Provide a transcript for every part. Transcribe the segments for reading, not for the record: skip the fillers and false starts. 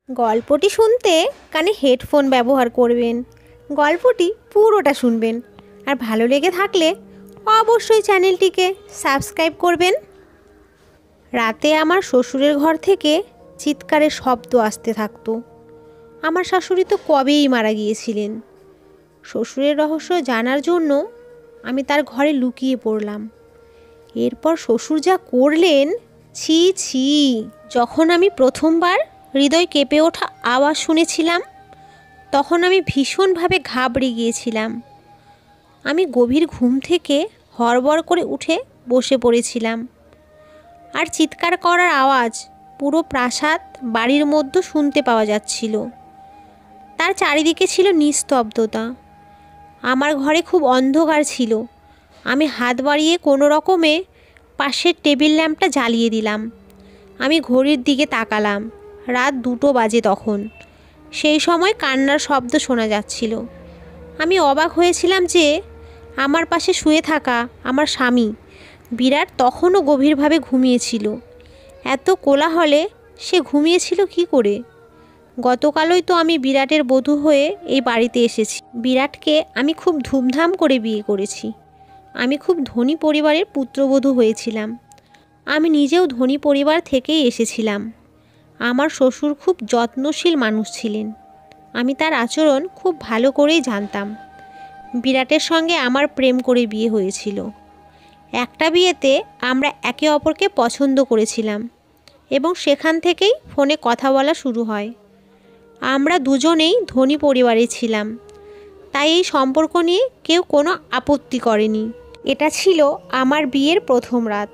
গল্পটি শুনতে কানে হেডফোন ব্যবহার করবেন। গল্পটি পুরোটা শুনবেন। আর ভালো লেগে থাকলে অবশ্যই চ্যানেলটিকে সাবস্ক্রাইব করবেন। রাতে আমার শ্বশুরের ঘর থেকে চিৎকারের শব্দ আসতে থাকতো। আমার শাশুড়ি তো কবেই মারা গিয়েছিলেন। শ্বশুরের রহস্য জানার জন্য আমি তার ঘরে লুকিয়ে পড়লাম। এরপর শ্বশুর যা করলেন, ছি ছি। যখন আমি প্রথমবার হৃদয় কেঁপে ওঠা আওয়াজ শুনেছিলাম, তখন আমি ভীষণভাবে ঘাবড়ে গিয়েছিলাম। আমি গভীর ঘুম থেকে হড়বড় করে উঠে বসে পড়েছিলাম। আর চিৎকার করার আওয়াজ পুরো প্রাসাদ বাড়ির মধ্যে শুনতে পাওয়া যাচ্ছিল। তার চারিদিকে ছিল নিস্তব্ধতা। আমার ঘরে খুব অন্ধকার ছিল। আমি হাত বাড়িয়ে কোনো রকমে পাশের টেবিল ল্যাম্পটা জ্বালিয়ে দিলাম। আমি ঘড়ির দিকে তাকালাম। রাত 2টো বাজে তখন। সেই সময় কান্নার শব্দ শোনা যাচ্ছিল। আমি অবাক হয়েছিলাম যে আমার পাশে শুয়ে থাকা আমার স্বামী বিরাট তখনও গভীরভাবে ঘুমিয়েছিল। এত কোলাহলে সে ঘুমিয়েছিল কি করে? গতকালই তো আমি বিরাটের বধূ হয়ে এই বাড়িতে এসেছি। বিরাটকে আমি খুব ধুমধাম করে বিয়ে করেছি। আমি খুব ধনী পরিবারের পুত্রবধূ হয়েছিলাম। আমি নিজেও ধনী পরিবার থেকেই এসেছিলাম। আমার শ্বশুর খুব যত্নশীল মানুষ ছিলেন। আমি তার আচরণ খুব ভালো করেই জানতাম। বিরাটের সঙ্গে আমার প্রেম করে বিয়ে হয়েছিল। একটা বিয়েতে আমরা একে অপরকে পছন্দ করেছিলাম এবং সেখান থেকেই ফোনে কথা বলা শুরু হয়। আমরা দুজনেই ধনী পরিবারে ছিলাম, তাই এই সম্পর্ক নিয়ে কেউ কোনো আপত্তি করেনি। এটা ছিল আমার বিয়ের প্রথম রাত।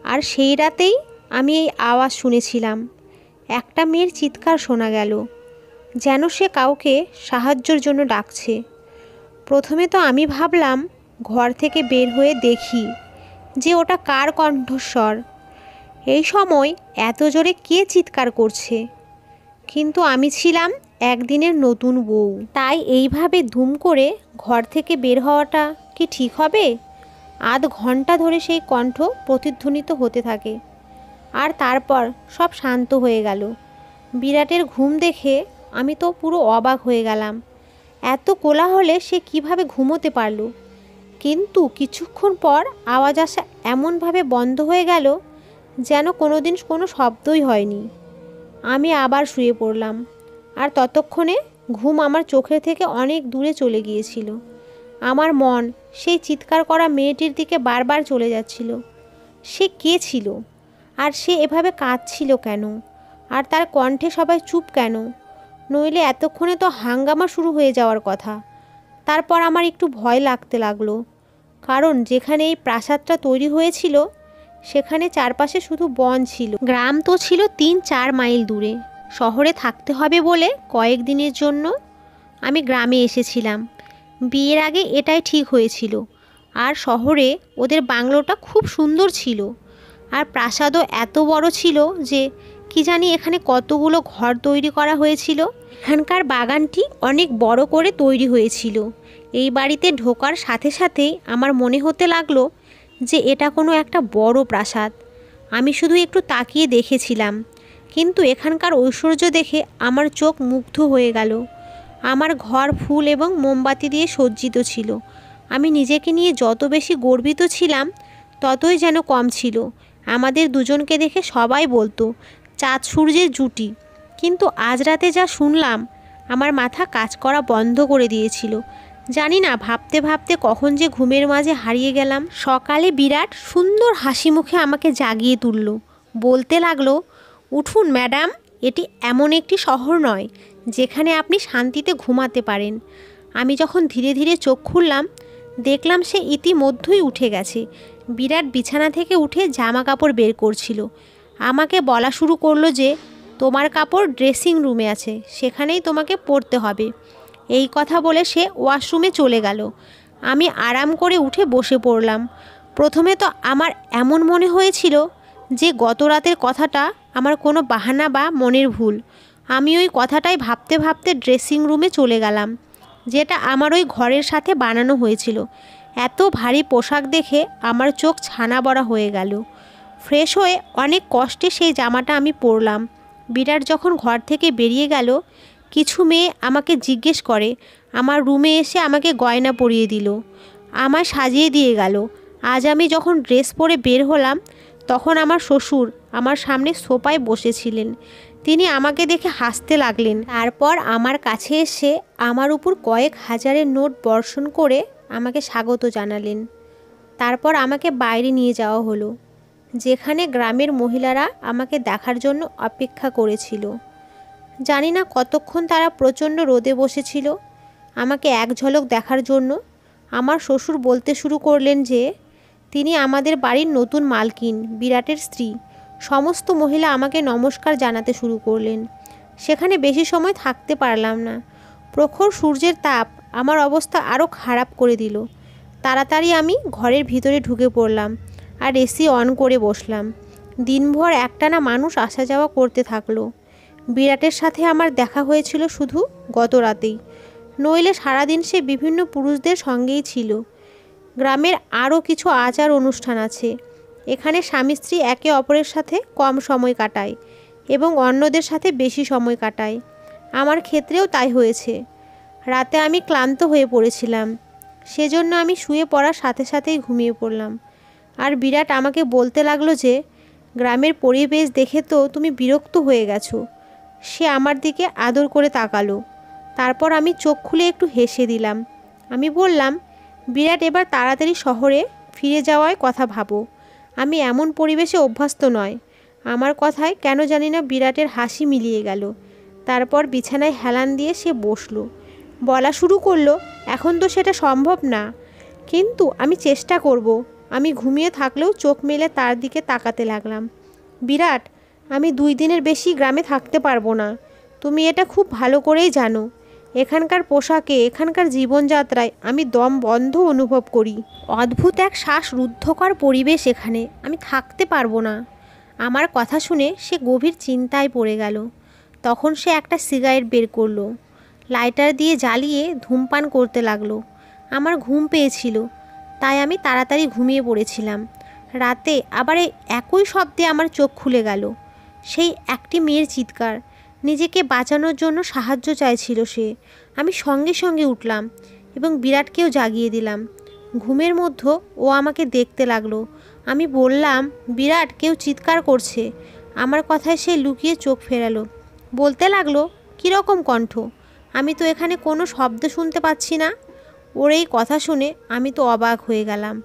আর সেই রাতেই আমি এই আওয়াজ শুনেছিলাম। একটা মেয়ের চিৎকার শোনা গেল, যেন সে কাউকে সাহায্যের জন্য ডাকছে। প্রথমে তো আমি ভাবলাম, ঘর থেকে বের হয়ে দেখি যে ওটা কার কণ্ঠস্বর। এই সময় এত জোরে কে চিৎকার করছে? কিন্তু আমি ছিলাম একদিনের নতুন বউ, তাই এইভাবে ধুম করে ঘর থেকে বের হওয়াটা কি ঠিক হবে? আধ ঘন্টা ধরে সেই কণ্ঠ প্রতিধ্বনিত হতে থাকে। আর তারপর সব শান্ত হয়ে গেল। বিরাটের ঘুম দেখে আমি তো পুরো অবাক হয়ে গেলাম। এত কোলাহলে সে কিভাবে ঘুমোতে পারল? কিন্তু কিছুক্ষণ পর আওয়াজ আসা এমনভাবে বন্ধ হয়ে গেল যেন কোনোদিন কোনো শব্দই হয়নি। আমি আবার শুয়ে পড়লাম। আর ততক্ষণে ঘুম আমার চোখের থেকে অনেক দূরে চলে গিয়েছিল। আমার মন সেই চিৎকার করা মেয়েটির দিকে বারবার চলে যাচ্ছিল। সে কে ছিল? আর সে এভাবে কাঁদছিল কেন? আর তার কণ্ঠে সবাই চুপ কেন? নইলে এতক্ষণে তো হাঙ্গামা শুরু হয়ে যাওয়ার কথা। তারপর আমার একটু ভয় লাগতে লাগলো, কারণ যেখানে এই প্রাসাদটা তৈরি হয়েছিল সেখানে চারপাশে শুধু বন ছিল। গ্রাম তো ছিল 3-4 মাইল দূরে। শহরে থাকতে হবে বলে কয়েকদিনের জন্য আমি গ্রামে এসেছিলাম। বিয়ের আগে এটাই ঠিক হয়েছিল। আর শহরে ওদের বাংলোটা খুব সুন্দর ছিল। আর প্রাসাদও এত বড় ছিল যে কি জানি এখানে কতগুলো ঘর তৈরি করা হয়েছিল। এখানকার বাগানটি অনেক বড় করে তৈরি হয়েছিল। এই বাড়িতে ঢোকার সাথে সাথেই আমার মনে হতে লাগলো যে এটা কোনো একটা বড় প্রাসাদ। আমি শুধু একটু তাকিয়ে দেখেছিলাম, কিন্তু এখানকার ঐশ্বর্য দেখে আমার চোখ মুগ্ধ হয়ে গেল। আমার ঘর ফুল এবং মোমবাতি দিয়ে সজ্জিত ছিল। আমি নিজেকে নিয়ে যত বেশি গর্বিত ছিলাম ততই যেন কম ছিল। আমাদের দুজনকে দেখে সবাই বলতো চাঁদ সূর্যের জুটি। কিন্তু আজ রাতে যা শুনলাম, আমার মাথা কাজ করা বন্ধ করে দিয়েছিল। জানি না ভাবতে ভাবতে কখন যে ঘুমের মাঝে হারিয়ে গেলাম। সকালে বিরাট সুন্দর হাসি মুখে আমাকে জাগিয়ে তুলল। বলতে লাগলো, উঠুন ম্যাডাম, এটি এমন একটি শহর নয় যেখানে আপনি শান্তিতে ঘুমাতে পারেন। আমি যখন ধীরে ধীরে চোখ খুললাম, দেখলাম সে ইতিমধ্যেই উঠে গেছে। বিরাট বিছানা থেকে উঠে জামা কাপড় বের করছিল। আমাকে বলা শুরু করলো যে তোমার কাপড় ড্রেসিং রুমে আছে, সেখানেই তোমাকে পরতে হবে। এই কথা বলে সে ওয়াশরুমে চলে গেল। আমি আরাম করে উঠে বসে পড়লাম। প্রথমে তো আমার এমন মনে হয়েছিল যে গত রাতের কথাটা আমার কোনো বাহানা বা মনের ভুল। আমি ওই কথাটাই ভাবতে ভাবতে ড্রেসিং রুমে চলে গেলাম, যেটা আমার ওই ঘরের সাথে বানানো হয়েছিল। এত ভারী পোশাক দেখে আমার চোখ ছানা বড়া হয়ে গেল। ফ্রেশ হয়ে অনেক কষ্টে সেই জামাটা আমি পরলাম। বিরাট যখন ঘর থেকে বেরিয়ে গেল, কিছু মেয়ে আমাকে জিজ্ঞেস করে, আমার রুমে এসে আমাকে গয়না পরিয়ে দিল, আমায় সাজিয়ে দিয়ে গেল। আজ আমি যখন ড্রেস পরে বের হলাম, তখন আমার শ্বশুর আমার সামনে সোফায় বসেছিলেন। তিনি আমাকে দেখে হাসতে লাগলেন। তারপর আমার কাছে এসে আমার উপর কয়েক হাজারের নোট বর্ষণ করে আমাকে স্বাগত জানালেন। তারপর আমাকে বাইরে নিয়ে যাওয়া হলো, যেখানে গ্রামের মহিলারা আমাকে দেখার জন্য অপেক্ষা করেছিল। জানি না কতক্ষণ তারা প্রচণ্ড রোদে বসেছিল আমাকে এক ঝলক দেখার জন্য। আমার শ্বশুর বলতে শুরু করলেন যে তিনি আমাদের বাড়ির নতুন মালকিন, বিরাটের স্ত্রী। সমস্ত মহিলা আমাকে নমস্কার জানাতে শুরু করলেন। সেখানে বেশি সময় থাকতে পারলাম না। প্রখর সূর্যের তাপ আমার অবস্থা আরও খারাপ করে দিল। তাড়াতাড়ি আমি ঘরের ভিতরে ঢুকে পড়লাম আর এসি অন করে বসলাম। দিনভর একটানা মানুষ আসা যাওয়া করতে থাকলো। বিরাটের সাথে আমার দেখা হয়েছিল শুধু গত রাতেই, নইলে সারাদিন সে বিভিন্ন পুরুষদের সঙ্গেই ছিল। গ্রামের আরও কিছু আচার অনুষ্ঠান আছে। এখানে স্বামী স্ত্রী একে অপরের সাথে কম সময় কাটায় এবং অন্যদের সাথে বেশি সময় কাটায়। আমার ক্ষেত্রেও তাই হয়েছে। রাতে আমি ক্লান্ত হয়ে পড়েছিলাম, সেজন্য আমি শুয়ে পড়ার সাথে সাথেই ঘুমিয়ে পড়লাম। আর বিরাট আমাকে বলতে লাগলো যে গ্রামের পরিবেশ দেখে তো তুমি বিরক্ত হয়ে গেছো। সে আমার দিকে আদর করে তাকালো। তারপর আমি চোখ খুলে একটু হেসে দিলাম। আমি বললাম, বিরাট এবার তাড়াতাড়ি শহরে ফিরে যাওয়ার কথা ভাবো। আমি এমন পরিবেশে অভ্যস্ত নয়। আমার কথায় কেন জানি না বিরাটের হাসি মিলিয়ে গেল। তারপর বিছানায় হেলান দিয়ে সে বসলো। বলা শুরু করলো, এখন তো সেটা সম্ভব না, কিন্তু আমি চেষ্টা করব। আমি ঘুমিয়ে থাকলেও চোখ মেলে তার দিকে তাকাতে লাগলাম। বিরাট, আমি 2 দিনের বেশি গ্রামে থাকতে পারবো না। তুমি এটা খুব ভালো করেই জানো। এখানকার পোশাকে, এখানকার জীবনযাত্রায় আমি দম বন্ধ অনুভব করি। অদ্ভুত এক শ্বাসরুদ্ধকর পরিবেশ এখানে, আমি থাকতে পারবো না। আমার কথা শুনে সে গভীর চিন্তায় পড়ে গেল। তখন সে একটা সিগারেট বের করলো, লাইটার দিয়ে জ্বালিয়ে ধূমপান করতে লাগলো। আমার ঘুম পেয়েছিল, তাই আমি তাড়াতাড়ি ঘুমিয়ে পড়েছিলাম। রাতে আবার একই শব্দে আমার চোখ খুলে গেল। সেই একটি মেয়ের চিৎকার, নিজেকে বাঁচানোর জন্য সাহায্য চাইছিল সে। আমি সঙ্গে সঙ্গে উঠলাম এবং বিরাটকেও জাগিয়ে দিলাম। ঘুমের মধ্যে ও আমাকে দেখতে লাগলো। আমি বললাম, বিরাট, কেউ চিৎকার করছে। আমার কথায় সে লুকিয়ে চোখ ফেরালো। বলতে লাগলো, কীরকম কণ্ঠ? আমি তো এখানে কোনো শব্দ শুনতে পাচ্ছি না। ওর এই কথা শুনে আমি তো অবাক হয়ে গেলাম।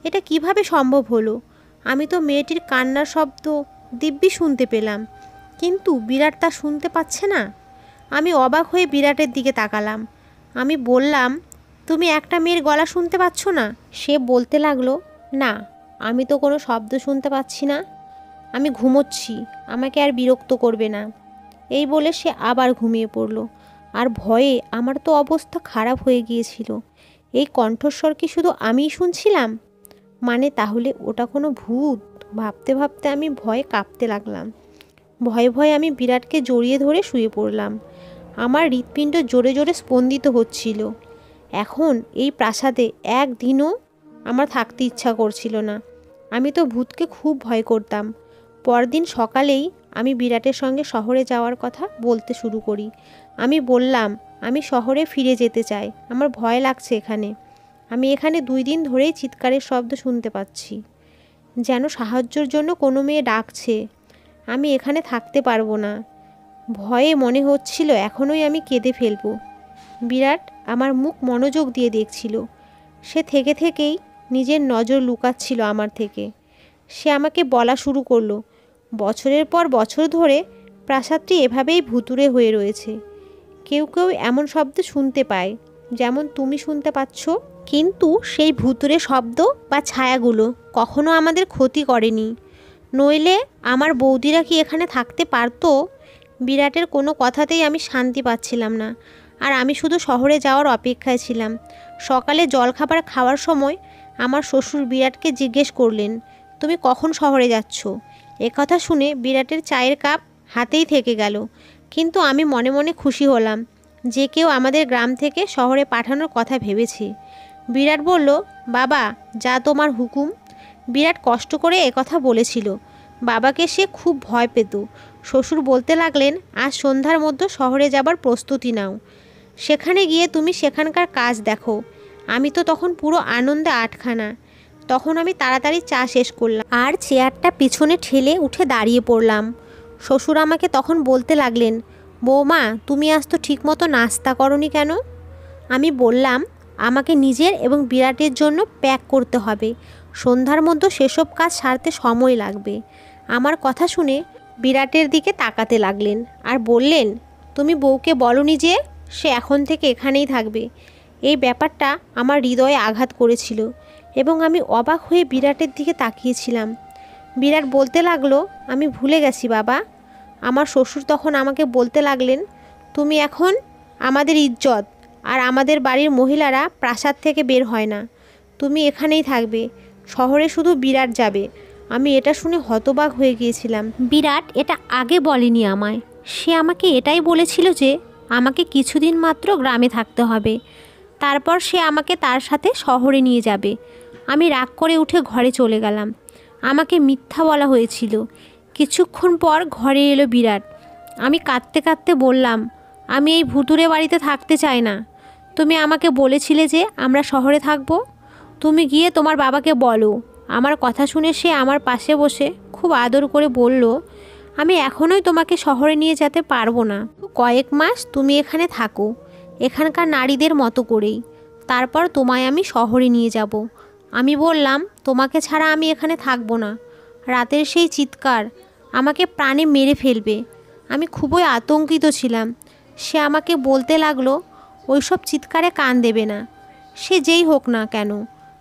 এটা কিভাবে সম্ভব হলো? আমি তো মেয়েটির কান্নার শব্দ দিব্যি শুনতে পেলাম, কিন্তু বিরাট তা শুনতে পাচ্ছে না। আমি অবাক হয়ে বিরাটের দিকে তাকালাম। আমি বললাম, তুমি একটা মেয়ের গলা শুনতে পাচ্ছ না? সে বলতে লাগলো, না, আমি তো কোনো শব্দ শুনতে পাচ্ছি না। আমি ঘুমোচ্ছি, আমাকে আর বিরক্ত করবে না। এই বলে সে আবার ঘুমিয়ে পড়ল। আর ভয়ে আমার তো অবস্থা খারাপ হয়ে গিয়েছিল। এই কণ্ঠস্বর কি শুধু আমিই শুনছিলাম? মানে তাহলে ওটা কোনো ভূত? ভাবতে ভাবতে আমি ভয়ে কাঁপতে লাগলাম। ভয়ে ভয়ে আমি বিরাটকে জড়িয়ে ধরে শুয়ে পড়লাম। আমার হৃৎপিণ্ড জোরে জোরে স্পন্দিত হচ্ছিল। এখন এই প্রাসাদে একদিনও আমার থাকতে ইচ্ছা করছিল না। আমি তো ভূতকে খুব ভয় করতাম। পরদিন সকালেই আমি বিরাটের সঙ্গে শহরে যাওয়ার কথা বলতে শুরু করি। আমি বললাম, আমি শহরে ফিরে যেতে চাই, আমার ভয় লাগছে এখানে। আমি এখানে 2 দিন ধরেই চিৎকারের শব্দ শুনতে পাচ্ছি, যেন সাহায্যের জন্য কোনো মেয়ে ডাকছে। আমি এখানে থাকতে পারবো না। ভয়ে মনে হচ্ছিল এখনই আমি কেঁদে ফেলবো। বিরাট আমার মুখ মনোযোগ দিয়ে দেখছিল। সে থেকে থেকেই নিজের নজর লুকাচ্ছিল আমার থেকে। সে আমাকে বলা শুরু করলো, বছরের পর বছর ধরে প্রাসাদটি এভাবেই ভুতুড়ে হয়ে রয়েছে। কেউ কেউ এমন শব্দ শুনতে পায় যেমন তুমি শুনতে পাচ্ছ, কিন্তু সেই ভুতুড়ে শব্দ বা ছায়াগুলো কখনো আমাদের ক্ষতি করেনি। নইলে আমার বৌদিরা কি এখানে থাকতে পারতো? বিরাটের কোনো কথাতেই আমি শান্তি পাচ্ছিলাম না। আর আমি শুধু শহরে যাওয়ার অপেক্ষায় ছিলাম। সকালে জলখাবার খাওয়ার সময় আমার শ্বশুর বিরাটকে জিজ্ঞেস করলেন, তুমি কখন শহরে যাচ্ছ? একথা শুনে বিরাটের চায়ের কাপ হাতেই থেকে গেল। কিন্তু আমি মনে মনে খুশি হলাম যে কেউ আমাদের গ্রাম থেকে শহরে পাঠানোর কথা ভেবেছে। বিরাট বলল, বাবা, যা তোমার হুকুম। বিরাট কষ্ট করে একথা বলেছিল। বাবাকে সে খুব ভয় পেত। শ্বশুর বলতে লাগলেন, আজ সন্ধ্যার মধ্যে শহরে যাবার প্রস্তুতি নাও, সেখানে গিয়ে তুমি সেখানকার কাজ দেখো। আমি তো তখন পুরো আনন্দে আটখানা। তখন আমি তাড়াতাড়ি চা শেষ করলাম আর চেয়ারটা পিছনে ঠেলে উঠে দাঁড়িয়ে পড়লাম। শ্বশুর আমাকে তখন বলতে লাগলেন, বৌমা তুমি আজ তো ঠিকমতো নাস্তা করনি কেন? আমি বললাম, আমাকে নিজের এবং বিরাটের জন্য প্যাক করতে হবে, সন্ধ্যার মধ্যে সেসব কাজ সারতে সময় লাগবে। আমার কথা শুনে বিরাটের দিকে তাকাতে লাগলেন আর বললেন, তুমি বউকে বলনি যে সে এখন থেকে এখানেই থাকবে? এই ব্যাপারটা আমার হৃদয়ে আঘাত করেছিল এবং আমি অবাক হয়ে বিরাটের দিকে তাকিয়েছিলাম। বিরাট বলতে লাগলো, আমি ভুলে গেছি বাবা। আমার শ্বশুর তখন আমাকে বলতে লাগলেন, তুমি এখন আমাদের ইজ্জত, আর আমাদের বাড়ির মহিলারা প্রাসাদ থেকে বের হয় না, তুমি এখানেই থাকবে, শহরে শুধু বিরাট যাবে। আমি এটা শুনে হতবাক হয়ে গিয়েছিলাম। বিরাট এটা আগে বলেনি আমায়। সে আমাকে এটাই বলেছিল যে আমাকে কিছুদিন মাত্র গ্রামে থাকতে হবে, তারপর সে আমাকে তার সাথে শহরে নিয়ে যাবে। আমি রাগ করে উঠে ঘরে চলে গেলাম। আমাকে মিথ্যা বলা হয়েছিল। কিছুক্ষণ পর ঘরে এলো বিরাট। আমি কাঁদতে কাঁদতে বললাম, আমি এই ভুতুড়ে বাড়িতে থাকতে চাই না। তুমি আমাকে বলেছিলে যে আমরা শহরে থাকব। তুমি গিয়ে তোমার বাবাকে বলো। আমার কথা শুনে সে আমার পাশে বসে খুব আদর করে বলল, আমি এখনোই তোমাকে শহরে নিয়ে যেতে পারবো না। কয়েক মাস তুমি এখানে থাকো, এখানকার নারীদের মতো করেই, তারপর তোমায় আমি শহরে নিয়ে যাব। আমি বললাম, তোমাকে ছাড়া আমি এখানে থাকবো না। রাতের সেই চিৎকার আমাকে প্রাণে মেরে ফেলবে। আমি খুবই আতঙ্কিত ছিলাম। সে আমাকে বলতে লাগলো, ওইসব চিৎকারে কান দেবে না, সে যেই হোক না কেন,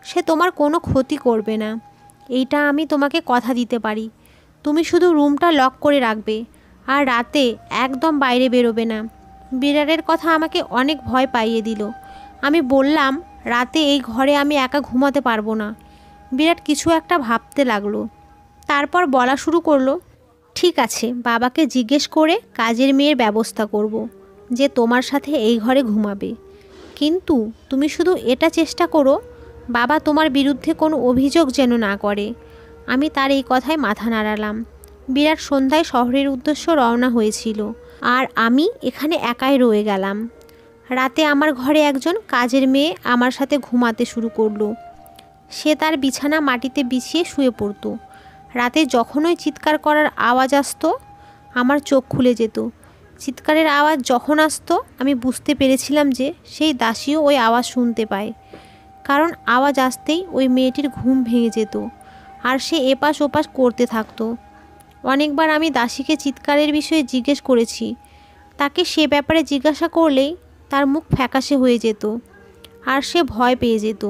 সে তোমার কোনো ক্ষতি করবে না। এইটা আমি তোমাকে কথা দিতে পারি। তুমি শুধু রুমটা লক করে রাখবে আর রাতে একদম বাইরে বেরোবে না। বিড়ালের কথা আমাকে অনেক ভয় পাইয়ে দিল। আমি বললাম, রাতে এই ঘরে আমি একা ঘুমাতে পারবো না। বিরাট কিছু একটা ভাবতে লাগলো, তারপর বলা শুরু করলো, ঠিক আছে, বাবাকে জিজ্ঞেস করে কাজের মেয়ের ব্যবস্থা করব, যে তোমার সাথে এই ঘরে ঘুমাবে। কিন্তু তুমি শুধু এটা চেষ্টা করো, বাবা তোমার বিরুদ্ধে কোনো অভিযোগ যেন না করে। আমি তার এই কথায় মাথা নাড়ালাম। বিরাট সন্ধ্যায় শহরের উদ্দেশ্য রওনা হয়েছিল আর আমি এখানে একাই রয়ে গেলাম। রাতে আমার ঘরে একজন কাজের মেয়ে আমার সাথে ঘুমাতে শুরু করলো। সে তার বিছানা মাটিতে বিছিয়ে শুয়ে পড়তো। রাতে যখন ওই চিৎকার করার আওয়াজ আসতো, আমার চোখ খুলে যেত। চিৎকারের আওয়াজ যখন আসতো, আমি বুঝতে পেরেছিলাম যে সেই দাসীও ওই আওয়াজ শুনতে পায়, কারণ আওয়াজ আসতেই ওই মেয়েটির ঘুম ভেঙে যেত আর সে এপাশ ওপাশ করতে থাকতো। অনেকবার আমি দাসীকে চিৎকারের বিষয়ে জিজ্ঞেস করেছি। তাকে সে ব্যাপারে জিজ্ঞাসা করলেই তার মুখ ফ্যাকাশে হয়ে যেত আর সে ভয় পেয়ে যেত।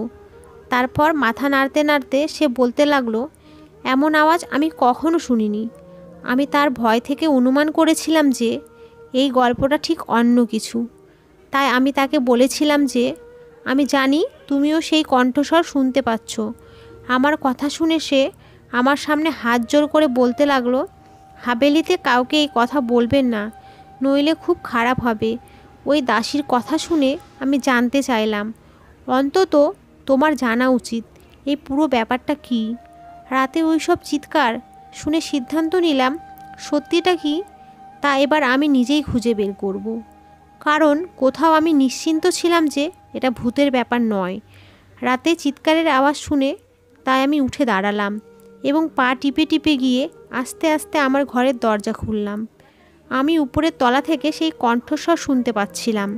তারপর মাথা নাড়তে নাড়তে সে বলতে লাগলো, এমন আওয়াজ আমি কখনো শুনিনি। আমি তার ভয় থেকে অনুমান করেছিলাম যে এই গল্পটা ঠিক অন্য কিছু। তাই আমি তাকে বলেছিলাম যে আমি জানি তুমিও সেই কণ্ঠস্বর শুনতে পাচ্ছ। আমার কথা শুনে সে আমার সামনে হাত জোড় করে বলতে লাগলো, হাভেলিতে কাউকে এই কথা বলবেন না, নইলে খুব খারাপ হবে। ওই দাসীর কথা শুনে আমি জানতে চাইলাম, অন্তত তোমার জানা উচিত এই পুরো ব্যাপারটা কী। রাতে ওই সব চিৎকার শুনে সিদ্ধান্ত নিলাম, সত্যিটা কি তা এবার আমি নিজেই খুঁজে বের করব। কারণ কোথাও আমি নিশ্চিন্ত ছিলাম যে এটা ভূতের ব্যাপার নয়। রাতে চিৎকারের আওয়াজ শুনে তাই আমি উঠে দাঁড়ালাম এবং পা টিপে টিপে গিয়ে আস্তে আস্তে আমার ঘরের দরজা খুললাম। আমি উপরের তলা থেকে সেই কণ্ঠস্বর শুনতে পাচ্ছিলাম।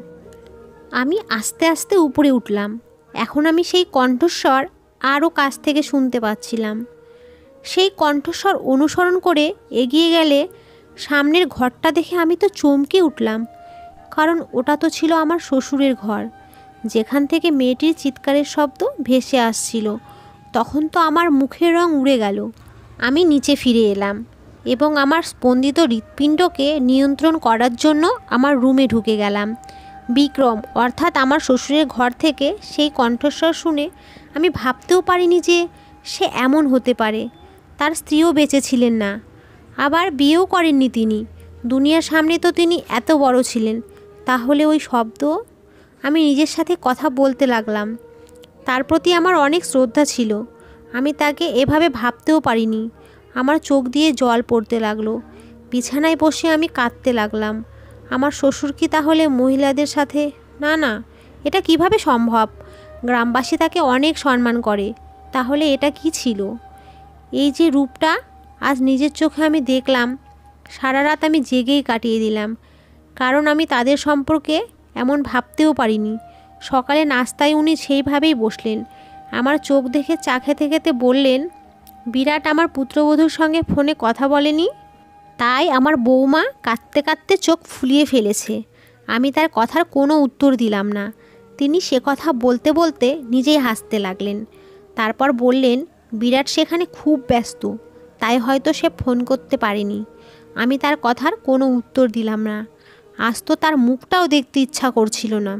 আমি আস্তে আস্তে উপরে উঠলাম। এখন আমি সেই কণ্ঠস্বর আরও কাছ থেকে শুনতে পাচ্ছিলাম। সেই কণ্ঠস্বর অনুসরণ করে এগিয়ে গেলে সামনের ঘরটা দেখে আমি তো চমকে উঠলাম, কারণ ওটা তো ছিল আমার শ্বশুরের ঘর, যেখান থেকে মেয়েটির চিৎকারের শব্দ ভেসে আসছিল। তখন তো আমার মুখের রং উড়ে গেল। আমি নিচে ফিরে এলাম এবং আমার স্পন্দিত হৃৎপিণ্ডকে নিয়ন্ত্রণ করার জন্য আমার রুমে ঢুকে গেলাম। বিক্রম অর্থাৎ আমার শ্বশুরের ঘর থেকে সেই কণ্ঠস্বর শুনে আমি ভাবতেও পারিনি যে সে এমন হতে পারে। তার স্ত্রীও বেঁচে ছিলেন না, আবার বিয়েও করেননি তিনি। দুনিয়ার সামনে তো তিনি এত বড় ছিলেন, তাহলে ওই শব্দ? আমি নিজের সাথে কথা বলতে লাগলাম। তার প্রতি আমার অনেক শ্রদ্ধা ছিল। আমি তাকে এভাবে ভাবতেও পারিনি। আমার চোখ দিয়ে জল পড়তে লাগলো। বিছানায় বসে আমি কাঁদতে লাগলাম। আমার শ্বশুর কি তাহলে মহিলাদের সাথে? না না, এটা কিভাবে সম্ভব? গ্রামবাসী তাকে অনেক সম্মান করে। তাহলে এটা কি ছিল? এই যে রূপটা আজ নিজের চোখে আমি দেখলাম, সারা রাত আমি জেগেই কাটিয়ে দিলাম, কারণ আমি তাদের সম্পর্কে এমন ভাবতেও পারিনি। সকালে নাস্তায় উনি সেইভাবেই বসলেন, আমার চোখ দেখে চা খেতে খেতে বললেন, বিরাট আমার পুত্রবধূর সঙ্গে ফোনে কথা বলেনি, তাই আমার বৌমা কাঁদতে কাঁদতে চোখ ফুলিয়ে ফেলেছে। আমি তার কথার কোনো উত্তর দিলাম না। তিনি সে কথা বলতে বলতে নিজেই হাসতে লাগলেন। তারপর বললেন, বিরাট সেখানে খুব ব্যস্ত, তাই হয়তো সে ফোন করতে পারেনি। আমি তার কথার কোনো উত্তর দিলাম না। আজ তো তার মুখটাও দেখতে ইচ্ছা করছিল না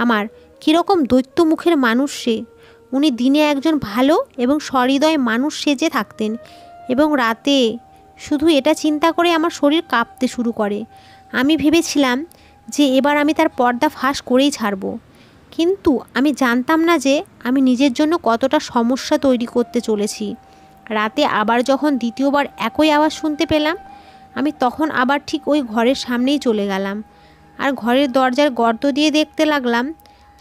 আমার। কীরকম দৈত্য মুখের মানুষ সে! উনি দিনে একজন ভালো এবং সহৃদয় মানুষ সেজে থাকতেন, এবং রাতে শুধু এটা চিন্তা করে আমার শরীর কাঁপতে শুরু করে। আমি ভেবেছিলাম যে এবার আমি তার পর্দা ফাঁস করেই ছাড়ব, কিন্তু আমি জানতাম না যে আমি নিজের জন্য কতটা সমস্যা তৈরি করতে চলেছি। রাতে আবার যখন দ্বিতীয়বার একই আওয়াজ শুনতে পেলাম, আমি তখন আবার ঠিক ওই ঘরের সামনেই চলে গেলাম, আর ঘরের দরজার গর্ত দিয়ে দেখতে লাগলাম।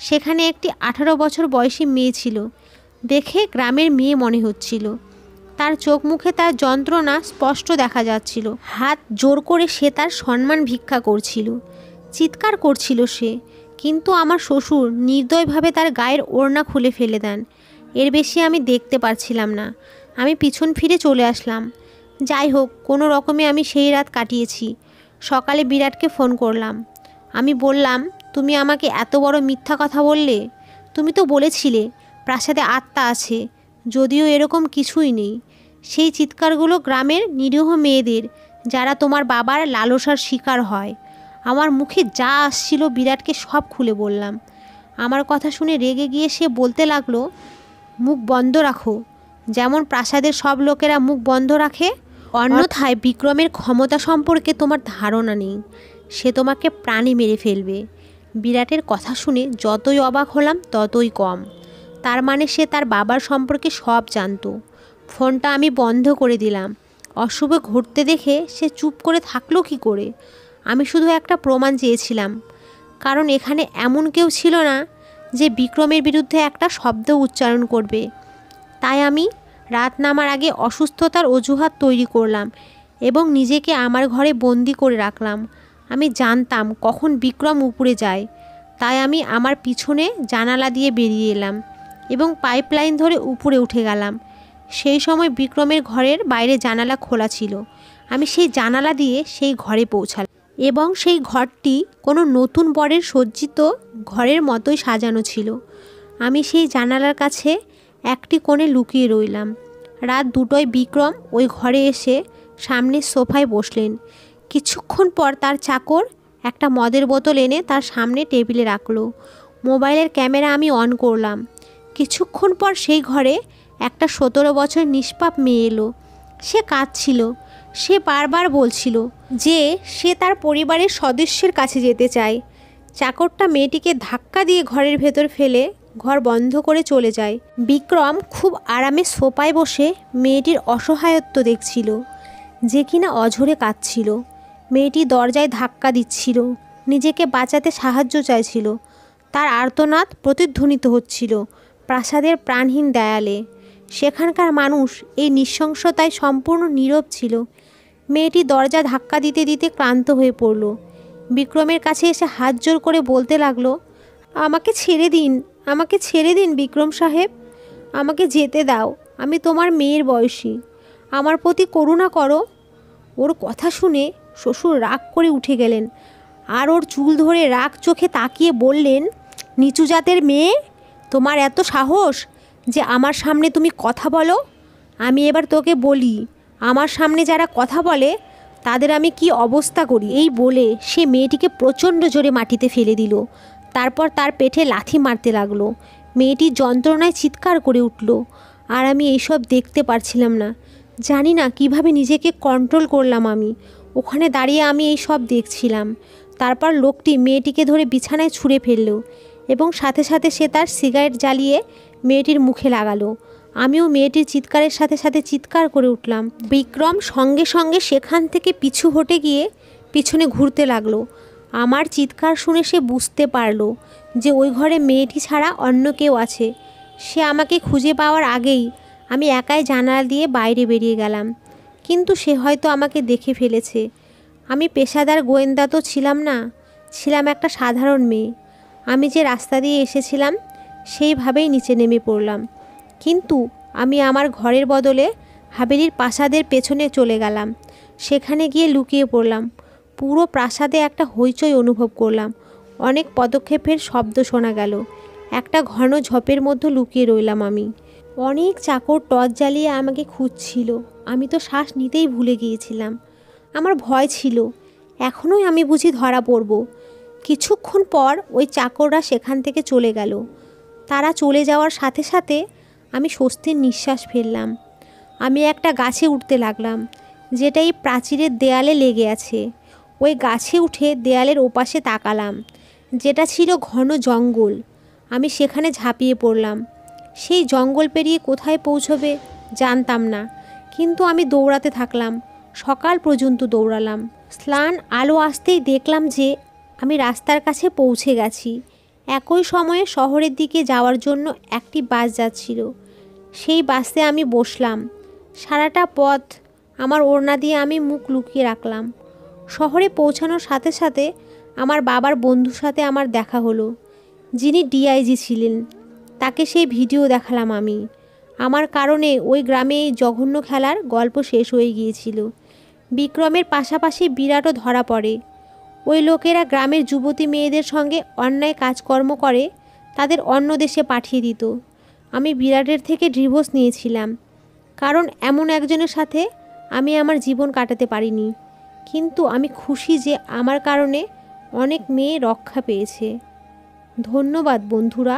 সেখানে একটি 18 বছর বয়সী মেয়ে ছিল। দেখে গ্রামের মেয়ে মনে হচ্ছিল। তার চোখ মুখে তার যন্ত্রণা স্পষ্ট দেখা যাচ্ছিল। হাত জোর করে সে তার সম্মান ভিক্ষা করছিল, চিৎকার করছিল সে। কিন্তু আমার শ্বশুর নির্দয়ভাবে তার গায়ের ওড়না খুলে ফেলে দেন। এর বেশি আমি দেখতে পারছিলাম না। আমি পিছন ফিরে চলে আসলাম। যাই হোক, কোনো রকমে আমি সেই রাত কাটিয়েছি। সকালে বিরাটকে ফোন করলাম। আমি বললাম, তুমি আমাকে এত বড় মিথ্যা কথা বললে। তুমি তো বলেছিলে প্রাসাদে আত্মা আছে, যদিও এরকম কিছুই নেই। সেই চিৎকারগুলো গ্রামের নিরীহ মেয়েদের, যারা তোমার বাবার লালসার শিকার হয়। আমার মুখে যা আসছিল বিরাটকে সব খুলে বললাম। আমার কথা শুনে রেগে গিয়ে সে বলতে লাগলো, মুখ বন্ধ রাখো, যেমন প্রাসাদের সব লোকেরা মুখ বন্ধ রাখে। অন্যথায় বিক্রমের ক্ষমতা সম্পর্কে তোমার ধারণা নেই। সে তোমাকে প্রাণে মেরে ফেলবে। বিরাটের কথা শুনে যতই অবাক হলাম ততই কম। তার মানে সে তার বাবার সম্পর্কে সব জানতো। ফোনটা আমি বন্ধ করে দিলাম। অশুভ ঘটতে দেখে সে চুপ করে থাকলো কি করে? আমি শুধু একটা প্রমাণ চেয়েছিলাম, কারণ এখানে এমন কেউ ছিল না যে বিক্রমের বিরুদ্ধে একটা শব্দ উচ্চারণ করবে। তাই আমি রাত নামার আগে অসুস্থতার অজুহাত তৈরি করলাম এবং নিজেকে আমার ঘরে বন্দি করে রাখলাম। আমি জানতাম কখন বিক্রম উপরে যায়, তাই আমি আমার পিছনে জানালা দিয়ে বেরিয়ে এলাম এবং পাইপলাইন ধরে উপরে উঠে গেলাম। সেই সময় বিক্রমের ঘরের বাইরে জানালা খোলা ছিল। আমি সেই জানালা দিয়ে সেই ঘরে পৌঁছালাম, এবং সেই ঘরটি কোনো নতুন বরের সজ্জিত ঘরের মতোই সাজানো ছিল। আমি সেই জানালার কাছে একটি কোণে লুকিয়ে রইলাম। রাত 2টোয় বিক্রম ওই ঘরে এসে সামনের সোফায় বসলেন। কিছুক্ষণ পর তার চাকর একটা মদের বোতল এনে তার সামনে টেবিলে রাখলো। মোবাইলের ক্যামেরা আমি অন করলাম। কিছুক্ষণ পর সেই ঘরে একটা 17 বছর নিষ্পাপ মেয়ে এলো। সে কাঁদছিল। সে বারবার বলছিল যে সে তার পরিবারের সদস্যের কাছে যেতে চায়। চাকরটা মেয়েটিকে ধাক্কা দিয়ে ঘরের ভেতর ফেলে ঘর বন্ধ করে চলে যায়। বিক্রম খুব আরামে সোফায় বসে মেয়েটির অসহায়ত্ব দেখছিল, যে কিনা অঝরে কাঁদছিল। মেয়েটি দরজায় ধাক্কা দিচ্ছিল, নিজেকে বাঁচাতে সাহায্য চাইছিল। তার আর্তনাদ প্রতিধ্বনিত হচ্ছিল প্রাসাদের প্রাণহীন দেয়ালে। সেখানকার মানুষ এই নৃশংসতায় সম্পূর্ণ নীরব ছিল। মেয়েটি দরজা ধাক্কা দিতে দিতে ক্লান্ত হয়ে পড়ল। বিক্রমের কাছে এসে হাত জোর করে বলতে লাগলো, আমাকে ছেড়ে দিন, আমাকে ছেড়ে দিন বিক্রম সাহেব, আমাকে যেতে দাও। আমি তোমার মেয়ের বয়সী, আমার প্রতি করুণা করো। ওর কথা শুনে শ্বশুর রাগ করে উঠে গেলেন, আর ওর চুল ধরে রাগ চোখে তাকিয়ে বললেন, নিচু জাতের মেয়ে, তোমার এত সাহস যে আমার সামনে তুমি কথা বলো? আমি এবার তোকে বলি, আমার সামনে যারা কথা বলে তাদের আমি কি অবস্থা করি। এই বলে সে মেয়েটিকে প্রচণ্ড জোরে মাটিতে ফেলে দিল। তারপর তার পেটে লাথি মারতে লাগলো। মেয়েটি যন্ত্রণায় চিৎকার করে উঠল, আর আমি এইসব দেখতে পারছিলাম না। জানি না কিভাবে নিজেকে কন্ট্রোল করলাম। আমি ওখানে দাঁড়িয়ে আমি এই সব দেখছিলাম। তারপর লোকটি মেয়েটিকে ধরে বিছানায় ছুঁড়ে ফেলল এবং সাথে সাথে সে তার সিগারেট জ্বালিয়ে মেয়েটির মুখে লাগালো। আমিও মেয়েটির চিৎকারের সাথে সাথে চিৎকার করে উঠলাম। বিক্রম সঙ্গে সঙ্গে সেখান থেকে পিছু হটে গিয়ে পিছনে ঘুরতে লাগলো। আমার চিৎকার শুনে সে বুঝতে পারলো যে ওই ঘরে মেয়েটি ছাড়া অন্য কেউ আছে। সে আমাকে খুঁজে পাওয়ার আগেই আমি একাই জানালা দিয়ে বাইরে বেরিয়ে গেলাম। কিন্তু সে হয়তো আমাকে দেখে ফেলেছে। আমি পেশাদার গোয়েন্দা তো ছিলাম না, ছিলাম একটা সাধারণ মেয়ে। আমি যে রাস্তা দিয়ে এসেছিলাম সেইভাবেই নিচে নেমে পড়লাম। কিন্তু আমি আমার ঘরের বদলে হাভেলির প্রাসাদের পেছনে চলে গেলাম। সেখানে গিয়ে লুকিয়ে পড়লাম। পুরো প্রাসাদে একটা হইচই অনুভব করলাম। অনেক পদক্ষেপের শব্দ শোনা গেল। একটা ঘন ঝোপের মধ্যে লুকিয়ে রইলাম আমি। অনেক চাকর টর্চ জ্বালিয়ে আমাকে খুঁজছিল। আমি তো শ্বাস নিতেই ভুলে গিয়েছিলাম। আমার ভয় ছিল, এখনোই আমি বুঝি ধরা পড়ব। কিছুক্ষণ পর ওই চাকররা সেখান থেকে চলে গেল। তারা চলে যাওয়ার সাথে সাথে আমি স্বস্তির নিঃশ্বাস ফেললাম। আমি একটা গাছে উঠতে লাগলাম, যেটা এই প্রাচীরের দেয়ালে লেগে আছে। ওই গাছে উঠে দেয়ালের ওপাশে তাকালাম, যেটা ছিল ঘন জঙ্গল। আমি সেখানে ঝাঁপিয়ে পড়লাম। সেই জঙ্গল পেরিয়ে কোথায় পৌঁছবে জানতাম না, কিন্তু আমি দৌড়াতে থাকলাম। সকাল পর্যন্ত দৌড়ালাম। স্নান আলো আসতেই দেখলাম যে আমি রাস্তার কাছে পৌঁছে গেছি। একই সময়ে শহরের দিকে যাওয়ার জন্য একটি বাস যাচ্ছিল। সেই বাসে আমি বসলাম। সারাটা পথ আমার ওড়না দিয়ে আমি মুখ লুকিয়ে রাখলাম। শহরে পৌঁছানোর সাথে সাথে আমার বাবার বন্ধুর সাথে আমার দেখা হলো, যিনি ডিআইজি ছিলেন। তাকে সেই ভিডিও দেখালাম আমি। আমার কারণে ওই গ্রামে এই জঘন্য খেলার গল্প শেষ হয়ে গিয়েছিল। বিক্রমের পাশাপাশি বিরাটও ধরা পড়ে। ওই লোকেরা গ্রামের যুবতী মেয়েদের সঙ্গে অন্যায় কাজকর্ম করে তাদের অন্য দেশে পাঠিয়ে দিত। আমি বিরাটের থেকে ডিভোর্স নিয়েছিলাম, কারণ এমন একজনের সাথে আমি আমার জীবন কাটাতে পারিনি। কিন্তু আমি খুশি যে আমার কারণে অনেক মেয়ে রক্ষা পেয়েছে। ধন্যবাদ বন্ধুরা।